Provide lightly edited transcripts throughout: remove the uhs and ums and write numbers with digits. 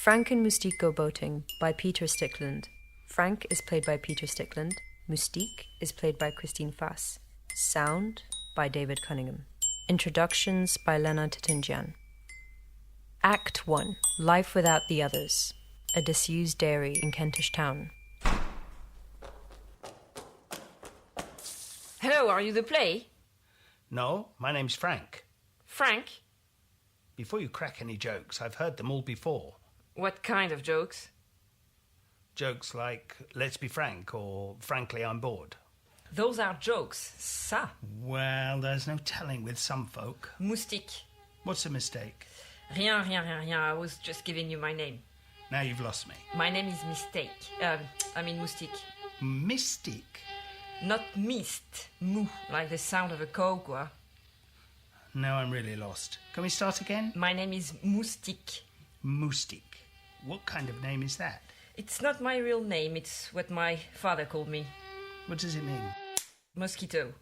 Frank and Moustique Go Boating by Peter Stickland. Frank is played by Peter Stickland. Moustique is played by Christine Fass. Sound by David Cunningham. Introductions by Lena Titinjian. Act 1. Life Without the Others. A disused dairy in Kentish Town. Hello, are you the play? No, my name's Frank. Frank? Before you crack any jokes, I've heard them all before. What kind of jokes? Jokes like, let's be frank, or frankly, I'm bored. Those are jokes, ça. Well, there's no telling with some folk. Moustique. What's a mistake? Rien, I was just giving you my name. Now you've lost me. My name is Moustique. Mystique? Not mist, mou, like the sound of a cow, quoi. Now I'm really lost. Can we start again? My name is Moustique. Moustique. What kind of name is that? It's not my real name, it's what my father called me. What does it mean? Mosquito.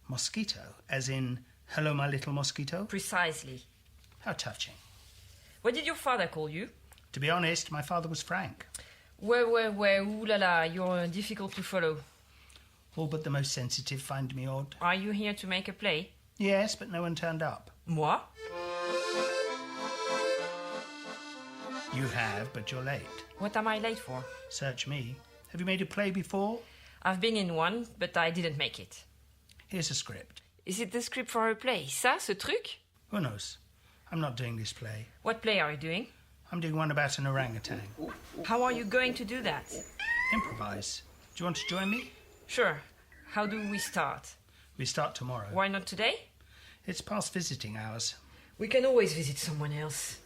Mosquito? As in, hello my little mosquito? Precisely. How touching. What did your father call you? To be honest, my father was Frank. Ouais, ooh la la, you're difficult to follow. All but the most sensitive find me odd. Are you here to make a play? Yes, but no one turned up. Moi? You have, but you're late. What am I late for? Search me. Have you made a play before? I've been in one, but I didn't make it. Here's a script. Is it the script for a play? Ça, ce truc? Who knows? I'm not doing this play. What play are you doing? I'm doing one about an orangutan. How are you going to do that? Improvise. Do you want to join me? Sure. How do we start? We start tomorrow. Why not today? It's past visiting hours. We can always visit someone else.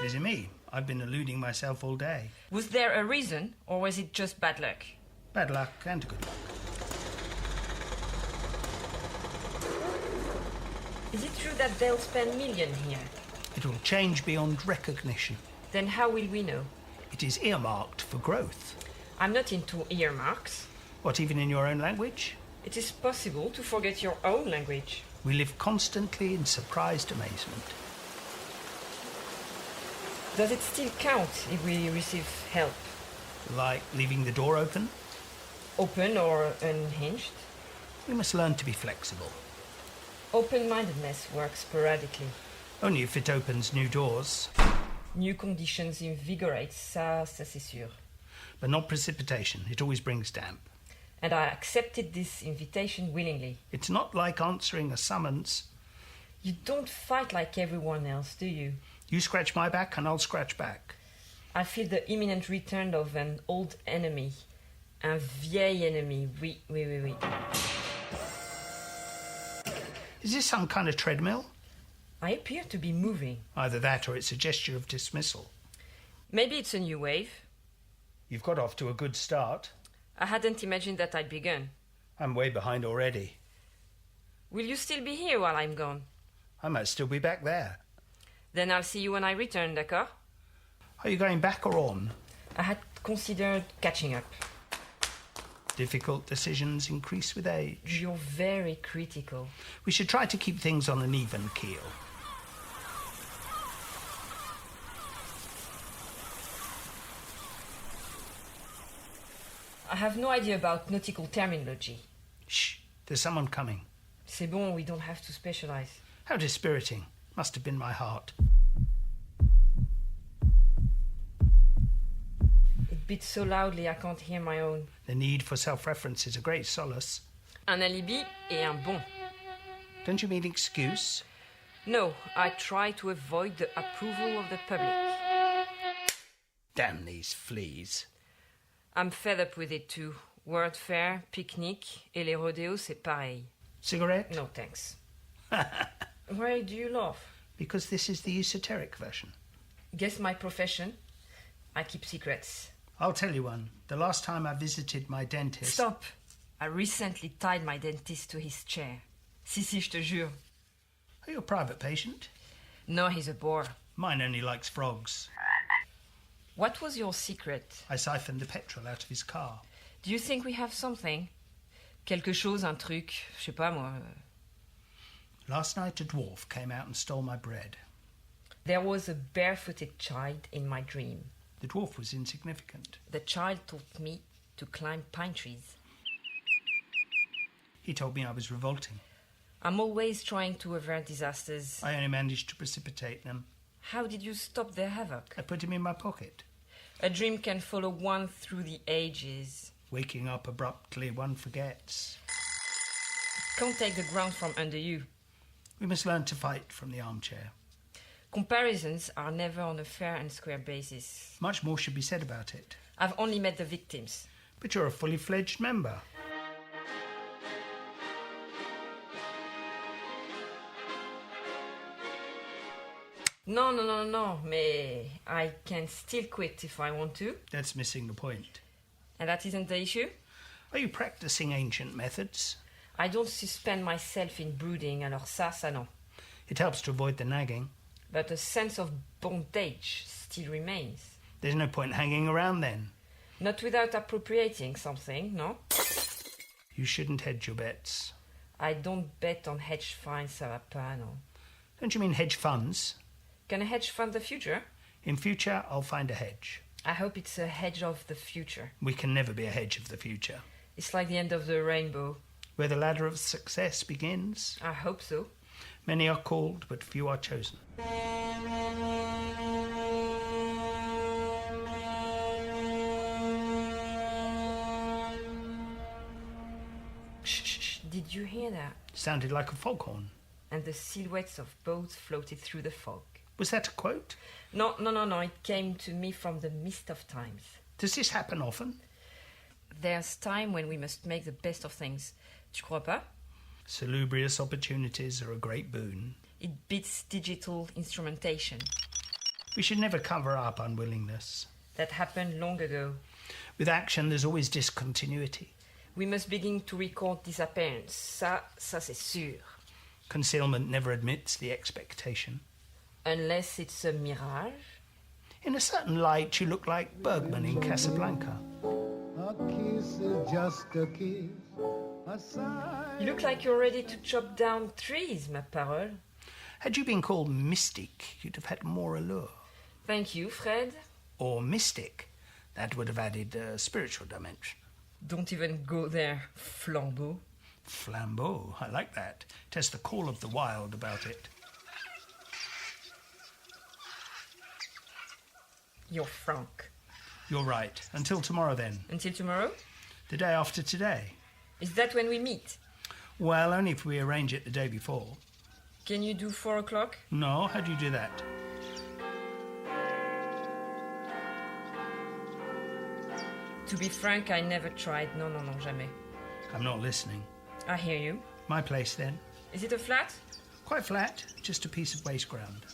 Busy me. I've been eluding myself all day. Was there a reason, or was it just bad luck? Bad luck and good luck. Is it true that they'll spend millions here? It will change beyond recognition. Then how will we know? It is earmarked for growth. I'm not into earmarks. What, even in your own language? It is possible to forget your own language. We live constantly in surprised amazement. Does it still count if we receive help? Like leaving the door open? Open or unhinged? We must learn to be flexible. Open-mindedness works sporadically. Only if it opens new doors. New conditions invigorate, ça c'est sûr. But not precipitation. It always brings damp. And I accepted this invitation willingly. It's not like answering a summons. You don't fight like everyone else, do you? You scratch my back and I'll scratch back. I feel the imminent return of an old enemy. Un vieil ennemi, oui. Is this some kind of treadmill? I appear to be moving. Either that or it's a gesture of dismissal. Maybe it's a new wave. You've got off to a good start. I hadn't imagined that I'd begun. I'm way behind already. Will you still be here while I'm gone? I might still be back there. Then I'll see you when I return, d'accord? Are you going back or on? I had considered catching up. Difficult decisions increase with age. You're very critical. We should try to keep things on an even keel. I have no idea about nautical terminology. Shh, there's someone coming. C'est bon, we don't have to specialize. How dispiriting. Must have been my heart. It beats so loudly I can't hear my own. The need for self-reference is a great solace. Un alibi et un bon. Don't you mean excuse? No, I try to avoid the approval of the public. Damn these fleas. I'm fed up with it too. Word fair, picnic, et les rodéos, c'est pareil. Cigarette? No, thanks. Why do you laugh? Because this is the esoteric version. Guess my profession? I keep secrets. I'll tell you one. The last time I visited my dentist... Stop! I recently tied my dentist to his chair. Si, je te jure. Are you a private patient? No, he's a bore. Mine only likes frogs. What was your secret? I siphoned the petrol out of his car. Do you think we have something? Quelque chose, un truc, je sais pas moi. Last night a dwarf came out and stole my bread. There was a barefooted child in my dream. The dwarf was insignificant. The child taught me to climb pine trees. He told me I was revolting. I'm always trying to avert disasters. I only managed to precipitate them. How did you stop their havoc? I put him in my pocket. A dream can follow one through the ages. Waking up abruptly, one forgets. Can't take the ground from under you. We must learn to fight from the armchair. Comparisons are never on a fair and square basis. Much more should be said about it. I've only met the victims. But you're a fully fledged member. No, mais I can still quit if I want to. That's missing the point. And that isn't the issue? Are you practicing ancient methods? I don't suspend myself in brooding, alors ça non. It helps to avoid the nagging. But a sense of bondage still remains. There's no point hanging around then. Not without appropriating something, no? You shouldn't hedge your bets. I don't bet on hedge funds, ça va pas, non. Don't you mean hedge funds? Can a hedge fund the future? In future, I'll find a hedge. I hope it's a hedge of the future. We can never be a hedge of the future. It's like the end of the rainbow. Where the ladder of success begins. I hope so. Many are called, but few are chosen. Shh, did you hear that? Sounded like a foghorn. And the silhouettes of boats floated through the fog. Was that a quote? No, it came to me from the mist of times. Does this happen often? There's time when we must make the best of things. Tu crois pas? Salubrious opportunities are a great boon. It beats digital instrumentation. We should never cover up unwillingness. That happened long ago. With action, there's always discontinuity. We must begin to record disappearance. Ça c'est sûr. Concealment never admits the expectation. Unless it's a mirage. In a certain light, you look like Bergman in Casablanca. A kiss is just a kiss. You look like you're ready to chop down trees, ma parole. Had you been called Moustique, you'd have had more allure. Thank you, Fred. Or Mystic. That would have added a spiritual dimension. Don't even go there, flambeau. Flambeau, I like that. It has the call of the wild about it. You're frank. You're right. Until tomorrow, then. Until tomorrow? The day after today. Is that when we meet? Well, only if we arrange it the day before. Can you do 4 o'clock? No, how do you do that? To be frank, I never tried. Non, jamais. I'm not listening. I hear you. My place, then. Is it a flat? Quite flat, just a piece of waste ground.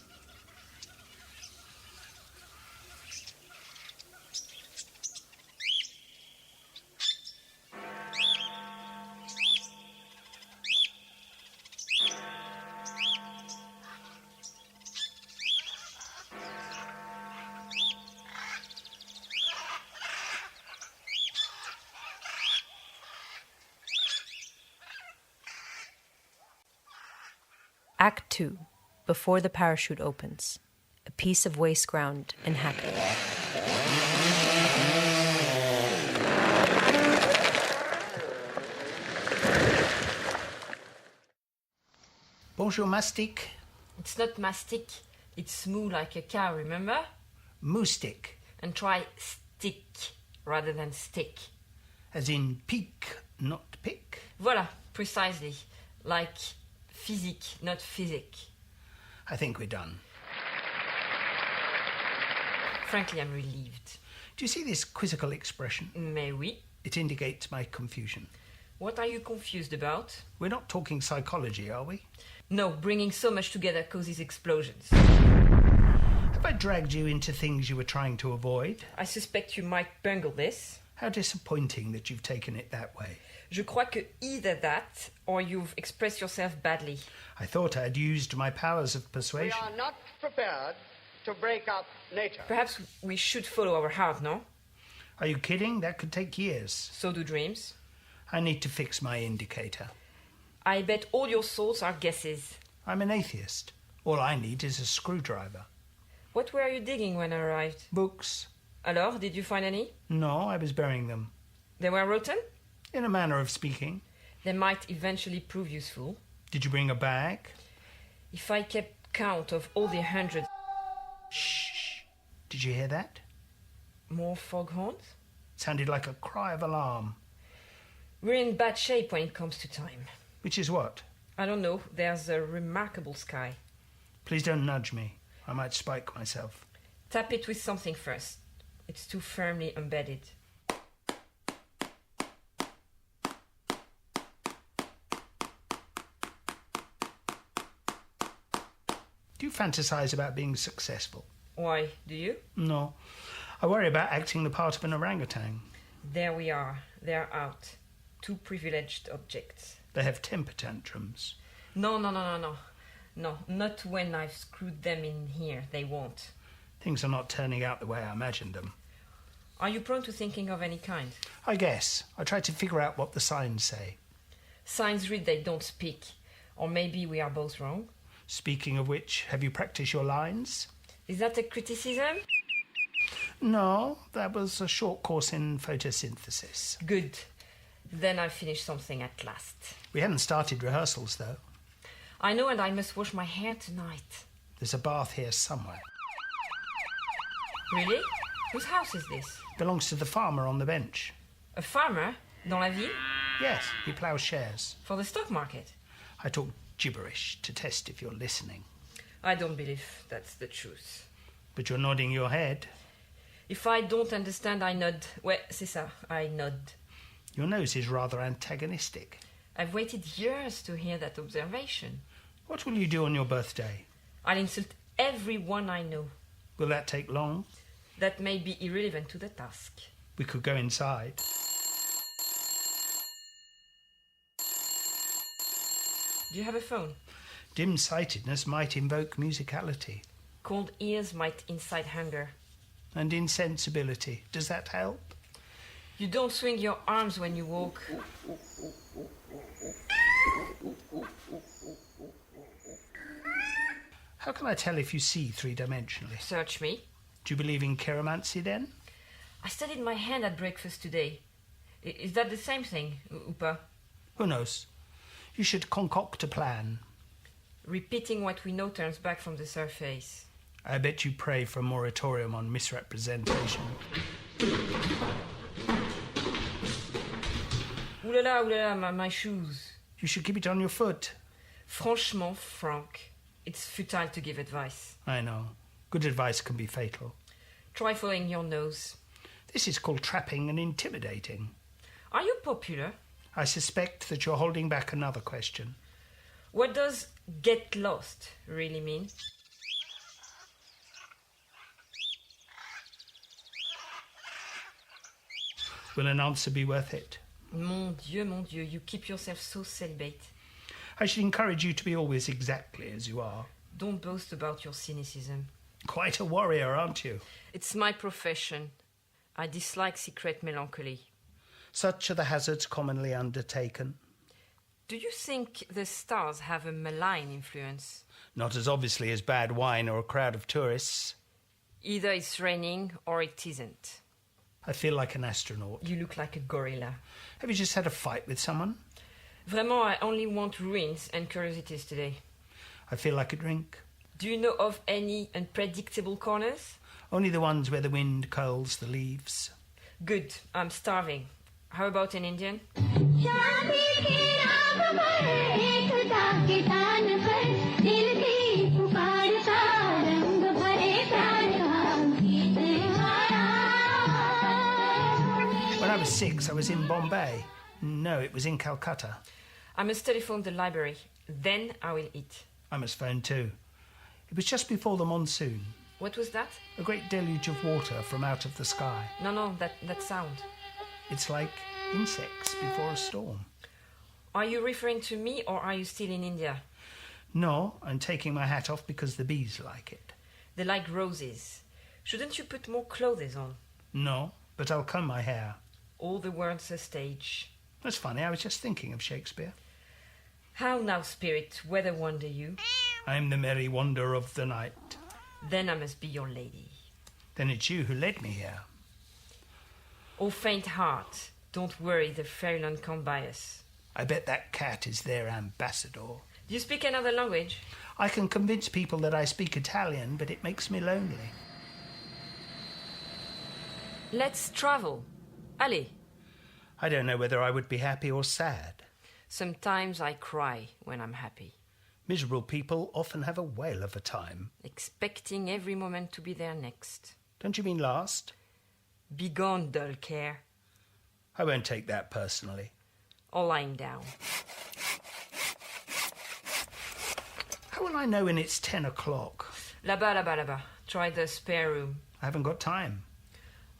Act 2. Before the parachute opens. A piece of waste ground in Hackney. Bonjour, Moustique. It's not mastic. It's moo like a cow, remember? Moustique. And try stick rather than stick. As in peak, not pick. Voilà, precisely. Like physique, not physique. I think we're done. Frankly, I'm relieved. Do you see this quizzical expression? Mais oui. It indicates my confusion. What are you confused about? We're not talking psychology, are we? No, bringing so much together causes explosions. Have I dragged you into things you were trying to avoid? I suspect you might bungle this. How disappointing that you've taken it that way. Je crois que either that or you've expressed yourself badly. I thought I'd used my powers of We persuasion. are not prepared to break up nature. Perhaps we should follow our heart, no? Are you kidding? That could take years. So do dreams. I need to fix my indicator. I bet all your thoughts are guesses. I'm an atheist. All I need is a screwdriver. What were you digging when I arrived? Books. Alors, did you find any? No, I was burying them. They were rotten? In a manner of speaking. They might eventually prove useful. Did you bring a bag? If I kept count of all the hundreds... Shh. Did you hear that? More foghorns? Sounded like a cry of alarm. We're in bad shape when it comes to time. Which is what? I don't know. There's a remarkable sky. Please don't nudge me. I might spike myself. Tap it with something first. It's too firmly embedded. Do you fantasize about being successful? Why, do you? No. I worry about acting the part of an orangutan. There we are. They're out. Two privileged objects. They have temper tantrums. No. No, not when I've screwed them in here. They won't. Things are not turning out the way I imagined them. Are you prone to thinking of any kind? I guess. I try to figure out what the signs say. Signs read, they don't speak. Or maybe we are both wrong. Speaking of which, have you practiced your lines? Is that a criticism? No, that was a short course in photosynthesis. Good. Then I've finished something at last. We haven't started rehearsals, though. I know, and I must wash my hair tonight. There's a bath here somewhere. Really? Whose house is this? Belongs to the farmer on the bench. A farmer? Dans la ville? Yes, he ploughs shares. For the stock market? I talk gibberish to test if you're listening. I don't believe that's the truth. But you're nodding your head. If I don't understand, I nod. Ouais, c'est ça, I nod. Your nose is rather antagonistic. I've waited years to hear that observation. What will you do on your birthday? I'll insult everyone I know. Will that take long? That may be irrelevant to the task. We could go inside. Do you have a phone? Dim-sightedness might invoke musicality. Cold ears might incite hunger. And insensibility. Does that help? You don't swing your arms when you walk. How can I tell if you see three-dimensionally? Search me. Do you believe in chiromancy, then? I studied my hand at breakfast today. Is that the same thing, ou pas? Who knows? You should concoct a plan. Repeating what we know turns back from the surface. I bet you pray for a moratorium on misrepresentation. Ouh là là, my shoes. You should keep it on your foot. Franchement, Frank, it's futile to give advice. I know. Good advice can be fatal. Try following your nose. This is called trapping and intimidating. Are you popular? I suspect that you're holding back another question. What does get lost really mean? Will an answer be worth it? Mon Dieu, you keep yourself so celibate. I should encourage you to be always exactly as you are. Don't boast about your cynicism. Quite a warrior, aren't you? It's my profession. I dislike secret melancholy. Such are the hazards commonly undertaken. Do you think the stars have a malign influence? Not as obviously as bad wine or a crowd of tourists. Either it's raining or it isn't. I feel like an astronaut. You look like a gorilla. Have you just had a fight with someone? Vraiment, I only want ruins and curiosities today. I feel like a drink. Do you know of any unpredictable corners? Only the ones where the wind curls the leaves. Good, I'm starving. How about an Indian? When I was 6, I was in Bombay. No, it was in Calcutta. I must telephone the library. Then I will eat. I must phone too. It was just before the monsoon. What was that? A great deluge of water from out of the sky. No, that sound. It's like insects before a storm. Are you referring to me or are you still in India? No, I'm taking my hat off because the bees like it. They like roses. Shouldn't you put more clothes on? No, but I'll comb my hair. All the world's a stage. That's funny, I was just thinking of Shakespeare. How now, spirit, whether wonder you? I'm the merry wonder of the night. Then I must be your lady. Then it's you who led me here. Oh, faint heart, don't worry, the fairyland can't buy us. I bet that cat is their ambassador. Do you speak another language? I can convince people that I speak Italian, but it makes me lonely. Let's travel. Allez. I don't know whether I would be happy or sad. Sometimes I cry when I'm happy. Miserable people often have a whale of a time. Expecting every moment to be there next. Don't you mean last? Begone, dull care. I won't take that personally. Or lying down. How will I know when it's 10 o'clock? Là-bas, là-bas, là-bas. Try the spare room. I haven't got time.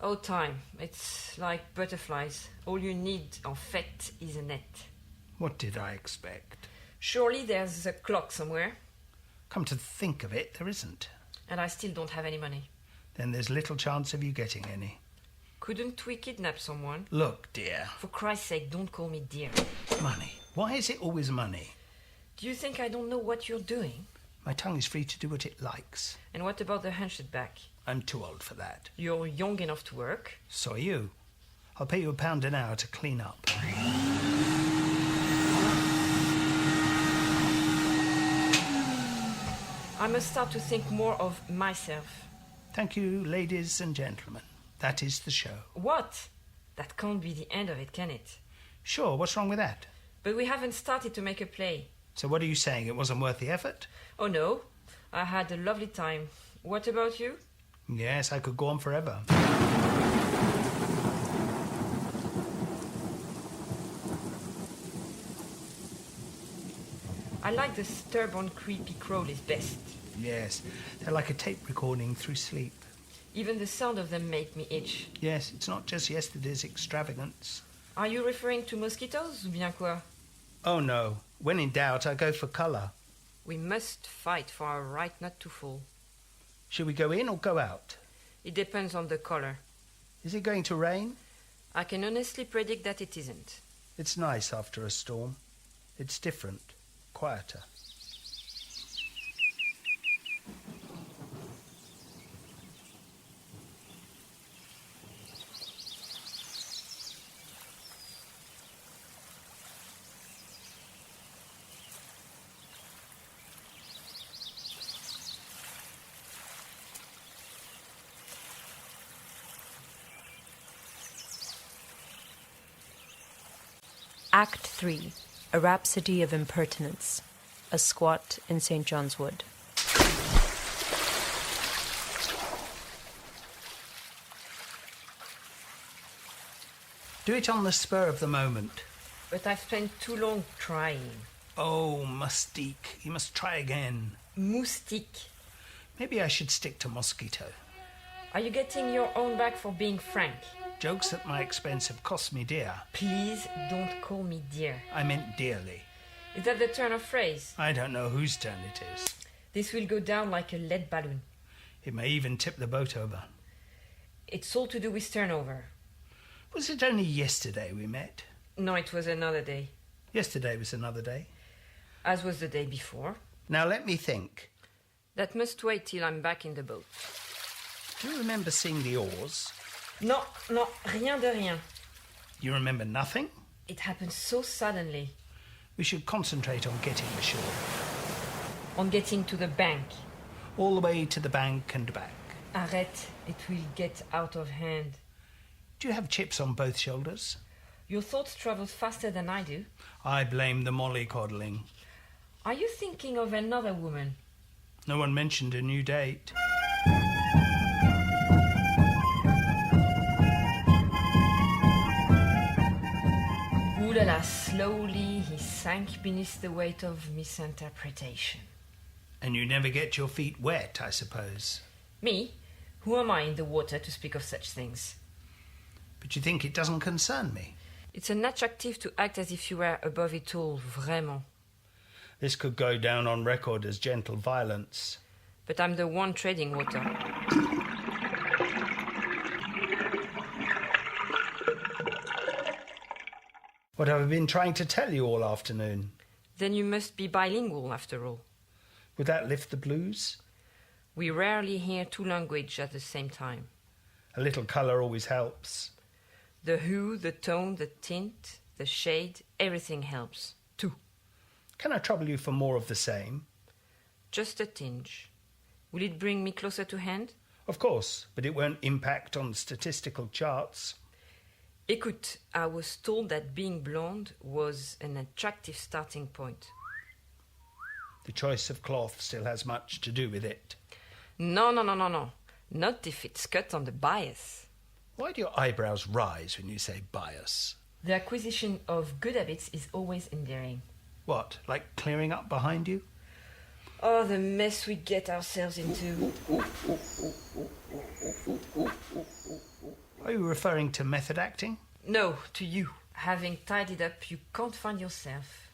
Oh, time. It's like butterflies. All you need, en fait, is a net. What did I expect? Surely there's a clock somewhere. Come to think of it, there isn't. And I still don't have any money. Then there's little chance of you getting any. Couldn't we kidnap someone? Look, dear. For Christ's sake, don't call me dear. Money. Why is it always money? Do you think I don't know what you're doing? My tongue is free to do what it likes. And what about the hunched back? I'm too old for that. You're young enough to work. So are you. I'll pay you £1 an hour to clean up. I must start to think more of myself. Thank you, ladies and gentlemen. That is the show. What? That can't be the end of it, can it? Sure, what's wrong with that? But we haven't started to make a play. So what are you saying? It wasn't worth the effort? Oh no, I had a lovely time. What about you? Yes, I could go on forever. I like the stubborn, creepy crawlies best. Yes, they're like a tape recording through sleep. Even the sound of them make me itch. Yes, it's not just yesterday's extravagance. Are you referring to mosquitoes ou bien quoi? Oh no, when in doubt, I go for colour. We must fight for our right not to fall. Should we go in or go out? It depends on the color. Is it going to rain? I can honestly predict that it isn't. It's nice after a storm. It's different, quieter. Act 3, A Rhapsody of Impertinence, A Squat in St. John's Wood. Do it on the spur of the moment. But I've spent too long trying. Oh, Moustique, you must try again. Moustique. Maybe I should stick to mosquito. Are you getting your own back for being frank? Jokes at my expense have cost me dear. Please don't call me dear. I meant dearly. Is that the turn of phrase? I don't know whose turn it is. This will go down like a lead balloon. It may even tip the boat over. It's all to do with turnover. Was it only yesterday we met? No, it was another day. Yesterday was another day. As was the day before. Now let me think. That must wait till I'm back in the boat. Do you remember seeing the oars? Non, rien de rien. You remember nothing? It happened so suddenly. We should concentrate on getting ashore. On getting to the bank. All the way to the bank and back. Arrête, it will get out of hand. Do you have chips on both shoulders? Your thoughts travel faster than I do. I blame the mollycoddling. Are you thinking of another woman? No one mentioned a new date. Ooh la la, slowly he sank beneath the weight of misinterpretation. And you never get your feet wet, I suppose. Me? Who am I in the water to speak of such things? But you think it doesn't concern me? It's unattractive to act as if you were above it all, vraiment. This could go down on record as gentle violence. But I'm the one treading water. What have I been trying to tell you all afternoon? Then you must be bilingual, after all. Would that lift the blues? We rarely hear two languages at the same time. A little colour always helps. The hue, the tone, the tint, the shade, everything helps. Too. Can I trouble you for more of the same? Just a tinge. Will it bring me closer to hand? Of course, but it won't impact on statistical charts. Écoute, I was told that being blonde was an attractive starting point. The choice of cloth still has much to do with it. No. Not if it's cut on the bias. Why do your eyebrows rise when you say bias? The acquisition of good habits is always endearing. What, like clearing up behind you? Oh, the mess we get ourselves into. Are you referring to method acting? No, to you. Having tidied up, you can't find yourself.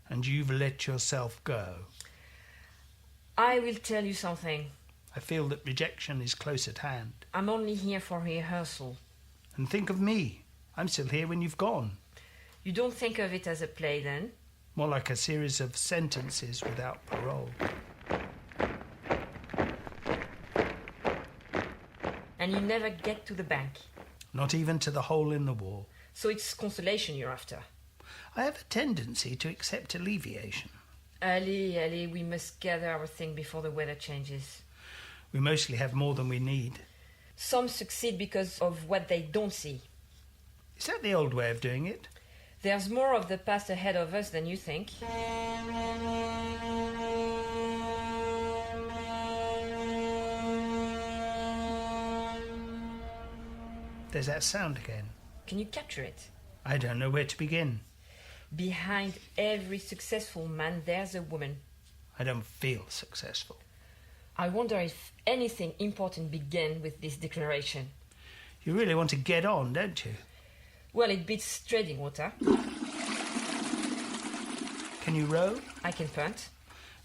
And you've let yourself go. I will tell you something. I feel that rejection is close at hand. I'm only here for rehearsal. And think of me. I'm still here when you've gone. You don't think of it as a play, then? More like a series of sentences without parole. And you never get to the bank. Not even to the hole in the wall. So it's consolation you're after. I have a tendency to accept alleviation. Allez, we must gather our thing before the weather changes. We mostly have more than we need. Some succeed because of what they don't see. Is that the old way of doing it? There's more of the past ahead of us than you think. There's that sound again. Can you capture it? I don't know where to begin. Behind every successful man, there's a woman. I don't feel successful. I wonder if anything important began with this declaration. You really want to get on, don't you? Well, it beats treading water. Can you row? I can punt.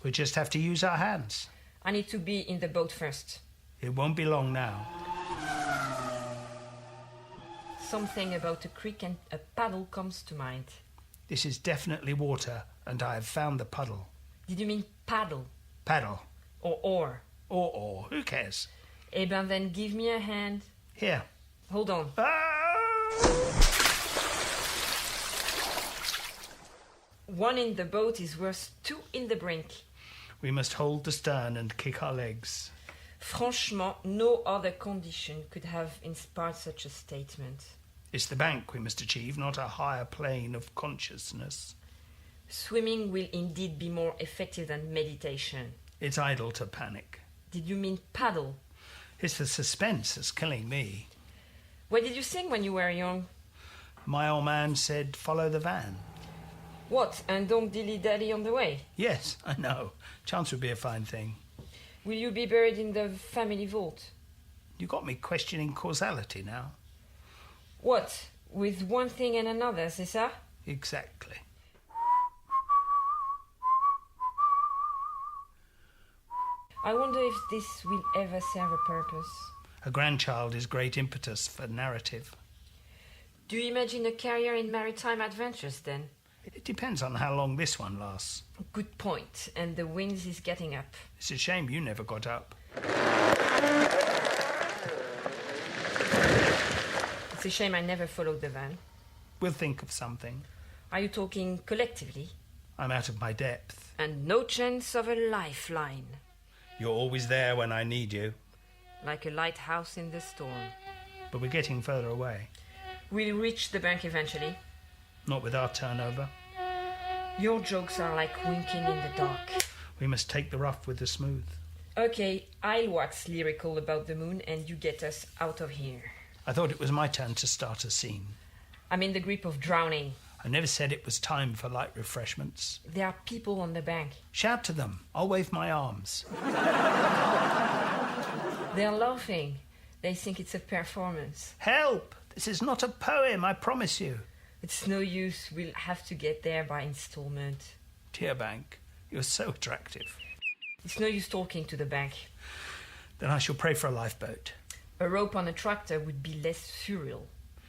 We just have to use our hands. I need to be in the boat first. It won't be long now. Something about a creek and a paddle comes to mind. This is definitely water, and I have found the puddle. Did you mean paddle? Paddle. Or oar? Or, who cares? Eh ben then give me a hand. Here. Hold on. One in the boat is worth two in the brink. We must hold the stern and kick our legs. Franchement, no other condition could have inspired such a statement. It's the bank we must achieve, not a higher plane of consciousness. Swimming will indeed be more effective than meditation. It's idle to panic. Did you mean paddle? It's the suspense that's killing me. What did you sing when you were young? My old man said, follow the van. What, and don't dilly-dally on the way? Yes, I know. Chance would be a fine thing. Will you be buried in the family vault? You got me questioning causality now. What, with one thing and another, c'est ça? Exactly. I wonder if this will ever serve a purpose. A grandchild is great impetus for narrative. Do you imagine a career in maritime adventures, then? It depends on how long this one lasts. Good point, and the wind is getting up. It's a shame you never got up. It's a shame I never followed the van. We'll think of something. Are you talking collectively? I'm out of my depth. And no chance of a lifeline. You're always there when I need you. Like a lighthouse in the storm. But we're getting further away. We'll reach the bank eventually. Not with our turnover. Your jokes are like winking in the dark. We must take the rough with the smooth. Okay, I'll wax lyrical about the moon and you get us out of here. I thought it was my turn to start a scene. I'm in the grip of drowning. I never said it was time for light refreshments. There are people on the bank. Shout to them. I'll wave my arms. They're laughing. They think it's a performance. Help! This is not a poem, I promise you. It's no use. We'll have to get there by installment. Dear bank, you're so attractive. It's no use talking to the bank. Then I shall pray for a lifeboat. A rope on a tractor would be less surreal.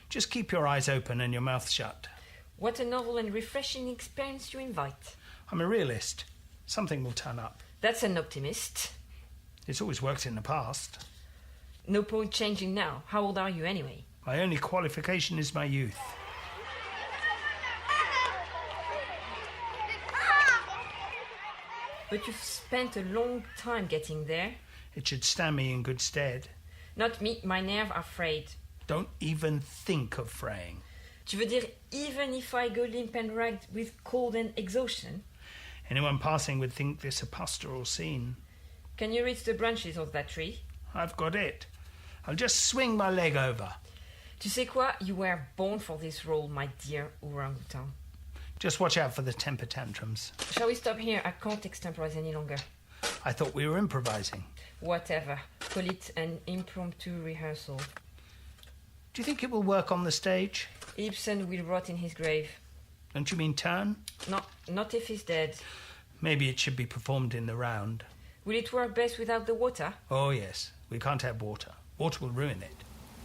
Just keep your eyes open and your mouth shut. What a novel and refreshing experience you invite. I'm a realist. Something will turn up. That's an optimist. It's always worked in the past. No point changing now. How old are you anyway? My only qualification is my youth. But you've spent a long time getting there. It should stand me in good stead. Not me, my nerves are frayed. Don't even think of fraying. Tu veux dire, even if I go limp and ragged with cold and exhaustion? Anyone passing would think this a pastoral scene. Can you reach the branches of that tree? I've got it. I'll just swing my leg over. Tu sais quoi? You were born for this role, my dear orangutan. Just watch out for the temper tantrums. Shall we stop here? I can't extemporize any longer. I thought we were improvising. Whatever. Call it an impromptu rehearsal. Do you think it will work on the stage? Ibsen will rot in his grave. Don't you mean turn? No, not if he's dead. Maybe it should be performed in the round. Will it work best without the water? Oh, yes. We can't have water. Water will ruin it.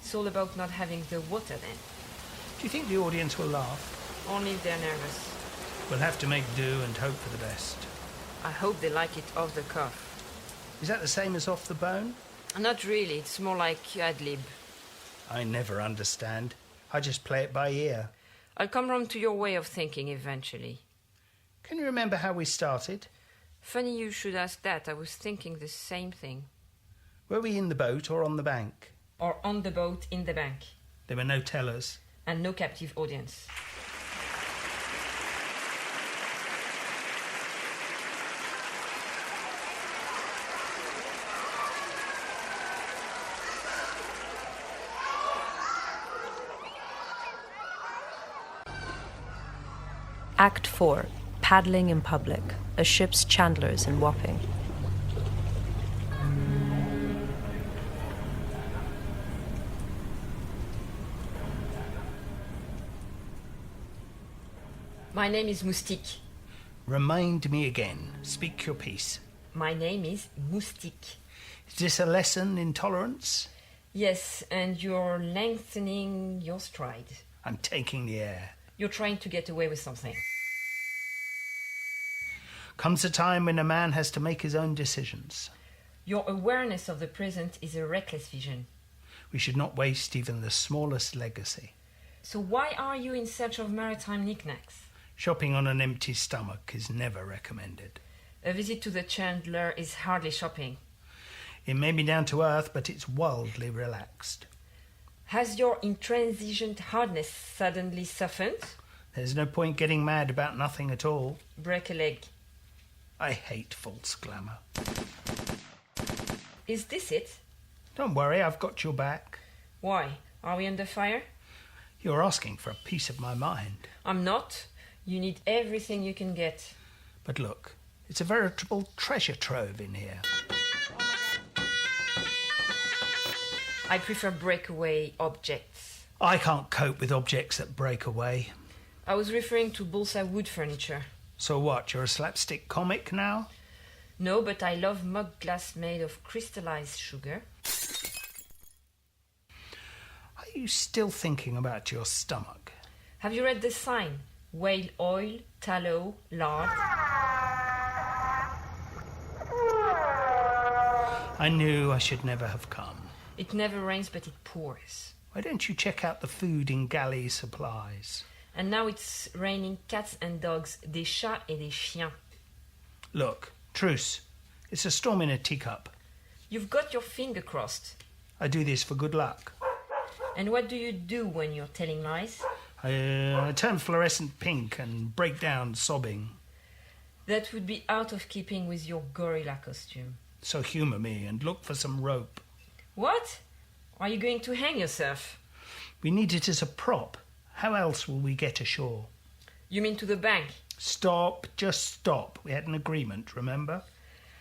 It's all about not having the water then. Do you think the audience will laugh? Only if they're nervous. We'll have to make do and hope for the best. I hope they like it off the cuff. Is that the same as off the bone? Not really. It's more like ad-lib. I never understand. I just play it by ear. I'll come round to your way of thinking eventually. Can you remember how we started? Funny you should ask that. I was thinking the same thing. Were we in the boat or on the bank? Or on the boat in the bank. There were no tellers. And no captive audience. Act 4. Paddling in public. A ship's chandlers in Wapping. My name is Moustique. Remind me again. Speak your piece. My name is Moustique. Is this a lesson in tolerance? Yes, and you're lengthening your stride. I'm taking the air. You're trying to get away with something. Comes a time when a man has to make his own decisions. Your awareness of the present is a reckless vision. We should not waste even the smallest legacy. So why are you in search of maritime knickknacks? Shopping on an empty stomach is never recommended. A visit to the chandler is hardly shopping. It may be down to earth, but it's wildly relaxed. Has your intransigent hardness suddenly softened? There's no point getting mad about nothing at all. Break a leg. I hate false glamour. Is this it? Don't worry, I've got your back. Why? Are we under fire? You're asking for a piece of my mind. I'm not. You need everything you can get. But look, it's a veritable treasure trove in here. I prefer breakaway objects. I can't cope with objects that break away. I was referring to balsa wood furniture. So what, you're a slapstick comic now? No, but I love mug glass made of crystallized sugar. Are you still thinking about your stomach? Have you read the sign? Whale oil, tallow, lard. I knew I should never have come. It never rains, but it pours. Why don't you check out the food in galley supplies? And now it's raining cats and dogs, des chats et des chiens. Look, truce. It's a storm in a teacup. You've got your finger crossed. I do this for good luck. And what do you do when you're telling lies? I turn fluorescent pink and break down sobbing. That would be out of keeping with your gorilla costume. So humour me and look for some rope. What? Are you going to hang yourself? We need it as a prop. How else will we get ashore? You mean to the bank? Stop, just stop. We had an agreement, remember?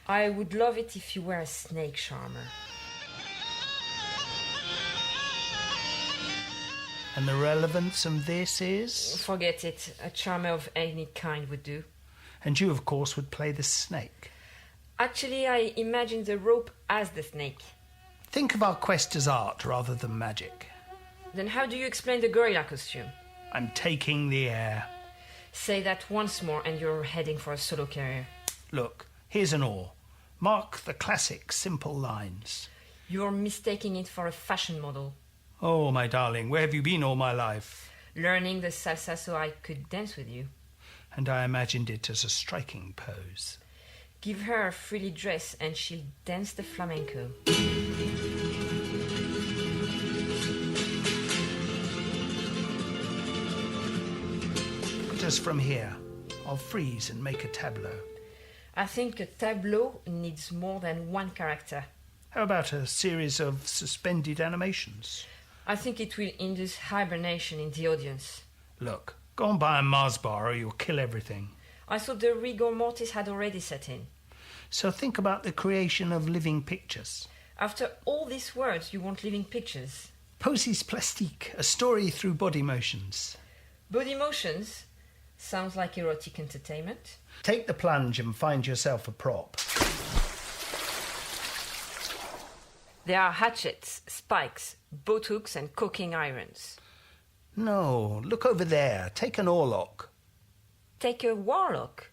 I would love it if you were a snake charmer. And the relevance of this is? Forget it. A charmer of any kind would do. And you, of course, would play the snake. Actually, I imagine the rope as the snake. Think of our quest as art rather than magic. Then how do you explain the gorilla costume? I'm taking the air. Say that once more and you're heading for a solo career. Look, here's an oar. Mark the classic simple lines. You're mistaking it for a fashion model. Oh, my darling, where have you been all my life? Learning the salsa so I could dance with you. And I imagined it as a striking pose. Give her a frilly dress and she'll dance the flamenco. Look at us from here. I'll freeze and make a tableau. I think a tableau needs more than one character. How about a series of suspended animations? I think it will induce hibernation in the audience. Look, go and buy a Mars bar or you'll kill everything. I thought the rigor mortis had already set in. So think about the creation of living pictures. After all these words, you want living pictures. Poésie plastique, a story through body motions. Body motions? Sounds like erotic entertainment. Take the plunge and find yourself a prop. There are hatchets, spikes, boat hooks and caulking irons. No, look over there. Take an oarlock. Take a warlock,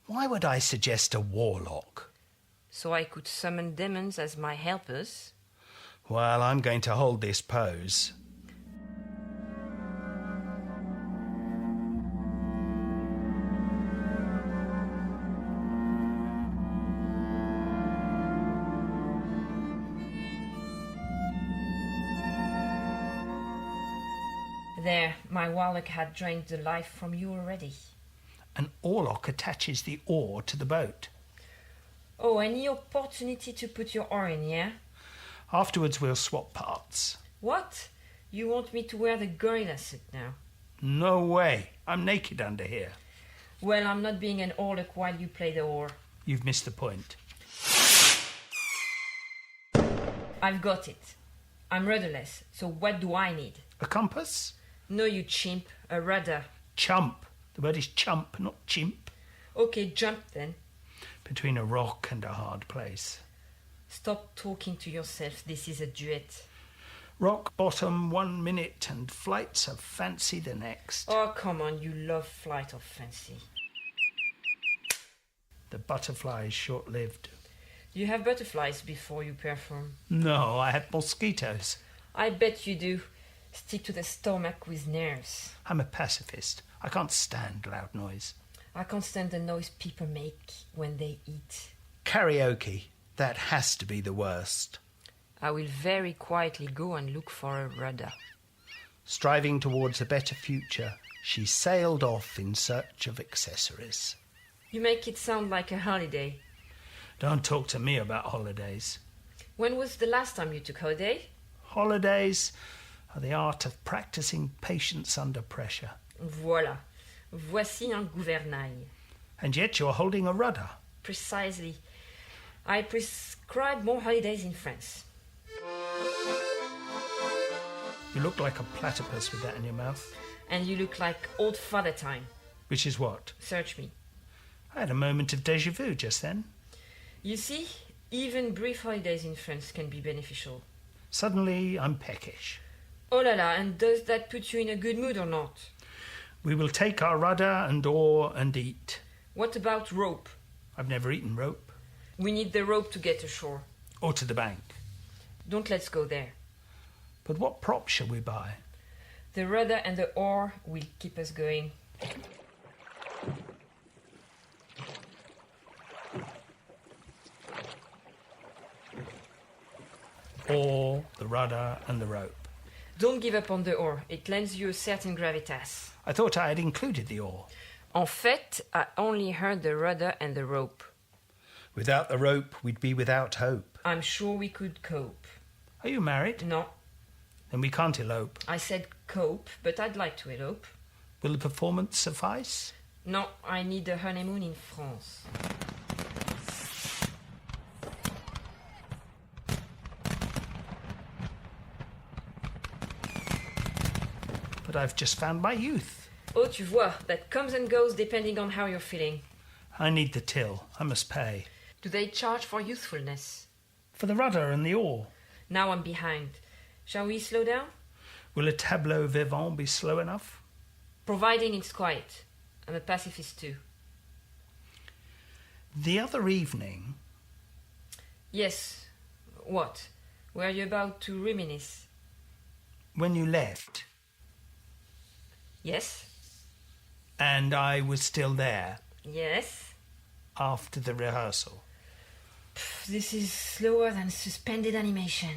Why would I suggest a warlock? so I could summon demons as my helpers. Well, I'm going to hold this pose. There, my warlock had drained the life from you already. An oarlock attaches the oar to the boat. Oh, any opportunity to put your oar in, yeah? Afterwards, we'll swap parts. What? You want me to wear the gorilla suit now? No way. I'm naked under here. Well, I'm not being an oarlock while you play the oar. You've missed the point. I've got it. I'm rudderless, so what do I need? A compass? No, you chimp, a rudder. Chump. The word is chump, not chimp. Okay, jump then. Between a rock and a hard place. Stop talking to yourself, this is a duet. Rock bottom 1 minute and flights of fancy the next. Oh, come on, you love flight of fancy. The butterfly is short-lived. You have butterflies before you perform. No, I had mosquitoes. I bet you do. Stick to the stomach with nerves. I'm a pacifist. I can't stand loud noise. I can't stand the noise people make when they eat. Karaoke. That has to be the worst. I will very quietly go and look for a rudder. Striving towards a better future, she sailed off in search of accessories. You make it sound like a holiday. Don't talk to me about holidays. When was the last time you took holiday? Holidays are the art of practicing patience under pressure. Voilà. Voici un gouvernail. And yet you're holding a rudder. Precisely. I prescribe more holidays in France. You look like a platypus with that in your mouth. And you look like old father time. Which is what? Search me. I had a moment of déjà vu just then. You see, even brief holidays in France can be beneficial. Suddenly I'm peckish. Oh la la, and does that put you in a good mood or not? We will take our rudder and oar and eat. What about rope? I've never eaten rope. We need the rope to get ashore. Or to the bank. Don't let's go there. But what prop shall we buy? The rudder and the oar will keep us going. Oar, the rudder and the rope. Don't give up on the oar. It lends you a certain gravitas. I thought I had included the oar. En fait, I only heard the rudder and the rope. Without the rope, we'd be without hope. I'm sure we could cope. Are you married? No, Then we can't elope. I said cope, but I'd like to elope. Will the performance suffice? No, I need a honeymoon in France. But I've just found my youth. Oh, tu vois, that comes and goes depending on how you're feeling. I need the till. I must pay. Do they charge for youthfulness? For the rudder and the oar. Now I'm behind. Shall we slow down? Will a tableau vivant be slow enough? Providing it's quiet. I'm a pacifist too. The other evening, Yes. What? Were you about to reminisce? When you left, Yes. and I was still there Yes. after the rehearsal. This is slower than suspended animation.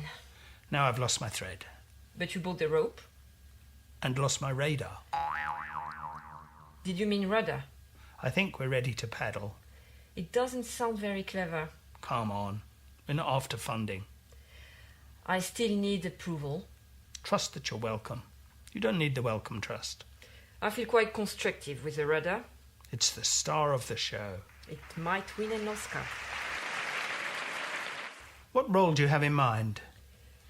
Now I've lost my thread But you bought the rope? and lost my radar. Did you mean rudder? I think we're ready to paddle. It doesn't sound very clever. Come on. We're not after funding. I still need approval. Trust that you're welcome. You don't need the welcome trust. I feel quite constructive with the rudder. It's the star of the show. It might win an Oscar. What role do you have in mind?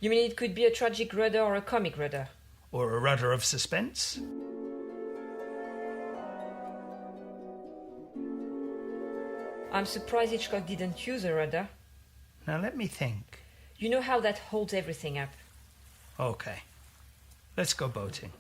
You mean it could be a tragic rudder or a comic rudder? Or a rudder of suspense? I'm surprised Hitchcock didn't use a rudder. Now let me think. You know how that holds everything up. Okay. Let's go boating.